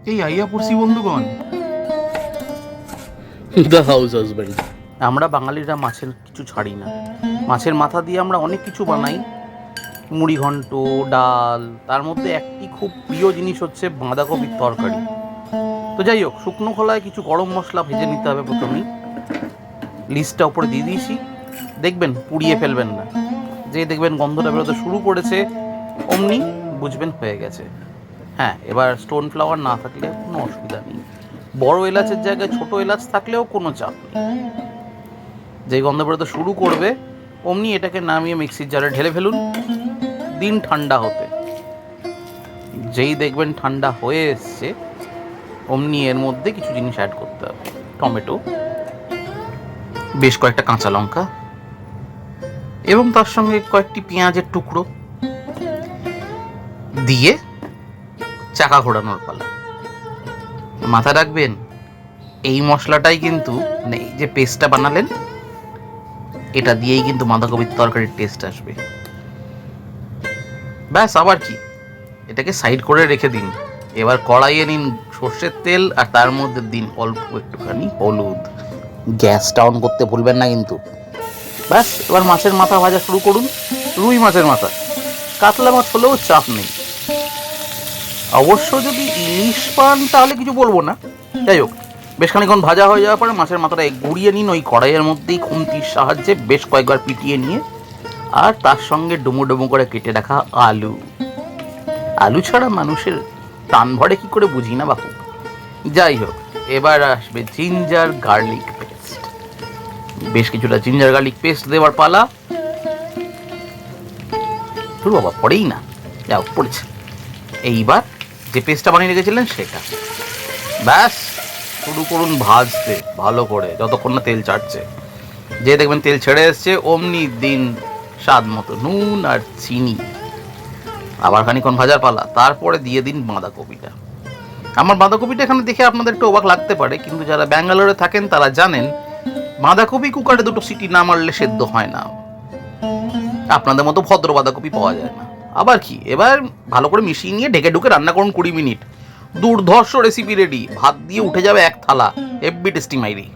এই আইয়া পড়ছি বন্ধুগণ, দ্য হাউস হাজব্যান্ড। আমরা বাঙালিরা মাছের কিছু ছাড়ি না। মাছের মাথা দিয়ে আমরা অনেক কিছু বানাই, মুড়ি ঘন্ট, ডাল। তার মধ্যে একটি খুব প্রিয় জিনিস হচ্ছে বাঁধাকপির তরকারি। তো যাই হোক, শুকনো খোলায় কিছু গরম মশলা ভেজে নিতে হবে প্রথমেই। লিস্টটা উপরে দিয়ে দিয়েছি, দেখবেন পুড়িয়ে ফেলবেন না। যে দেখবেন গন্ধটা বেরোতে শুরু করেছে অমনি বুঝবেন হয়ে গেছে। হ্যাঁ, এবার স্টোন ফ্লাওয়ার না থাকলে কোনো অসুবিধা নেই, বড় এলাচের জায়গায় ছোট এলাচ থাকলেও কোনো চাপ নেই। যেই গন্ধ বেরোতে শুরু করবে অমনি এটাকে নামিয়ে মিক্সির জারে ঢেলে ফেলুন, দিন ঠান্ডা হতে। যেই দেখবেন ঠান্ডা হয়ে এসছে অমনি এর মধ্যে কিছু জিনিস অ্যাড করতে হবে। টমেটো, বেশ কয়েকটা কাঁচা লঙ্কা এবং তার সঙ্গে কয়েকটি পেঁয়াজের টুকরো দিয়ে চাকা ঘোরানোর পালা। মাথা রাখবেন, এই মশলাটাই কিন্তু মানে এই যে পেস্টটা বানালেন এটা দিয়েই কিন্তু বাঁধাকপির তরকারির টেস্ট আসবে। ব্যাস, আবার কি, এটাকে সাইড করে রেখে দিন। এবার কড়াইয়ে নিন সর্ষের তেল আর তার মধ্যে দিন অল্প একটুখানি হলুদ। গ্যাসটা অন করতে ভুলবেন না কিন্তু। ব্যাস, এবার মাছের মাথা ভাজা শুরু করুন। রুই মাছের মাথা, কাতলা মাছ হলেও চাপ নেই। অবশ্য যদি ইলিশ পান তাহলে কিছু বলবো না। যাই হোক, বেশ খানিক্ষণ ভাজা হয়ে যাওয়ার পরে মাছের মাথাটা গুঁড়িয়ে নিন ওই কড়াইয়ের মধ্যেই খুন্তির সাহায্যে বেশ কয়েকবার পিটিয়ে নিয়ে, আর তার সঙ্গে ডুমো ডুমো করে কেটে রাখা আলু। আলু ছাড়া মানুষের প্রাণ ভরে কি করে বুঝি না বাপু। যাই হোক, এবার আসবে জিঞ্জার গার্লিক পেস্ট। বেশ কিছুটা জিঞ্জার গার্লিক পেস্ট দেওয়ার পালা। বাবা, পড়েই না, যাও পড়েছে। এইবার যে পেস্টটা বানিয়ে রেখেছিলেন সেটা ব্যাস শুরু করুন ভাজতে ভালো করে, যতক্ষণ না তেল ছাড়ছে। যে দেখবেন তেল ছেড়ে এসছে অমনি দিন স্বাদ মতো নুন আর চিনি। আবার খানিক্ষণ ভাজার পালা, তারপরে দিয়ে দিন বাঁধাকপিটা। আমার বাঁধাকপিটা এখানে দেখে আপনাদের একটু অবাক লাগতে পারে, কিন্তু যারা ব্যাঙ্গালোরে থাকেন তারা জানেন বাঁধাকপি কুকারে দুটো সিটি না মারলে সেদ্ধ হয় না। আপনাদের মতো ভদ্র বাঁধাকপি পাওয়া যায় না। আবার কি, এবার ভালো করে মিশিয়ে নিয়ে ঢেকে ঢুকে রান্না করুন 20 মিনিট। দুর্ধর্ষ রেসিপি রেডি, ভাত দিয়ে উঠে যাবে এক থালা। হেভি টেস্টি মাইরি।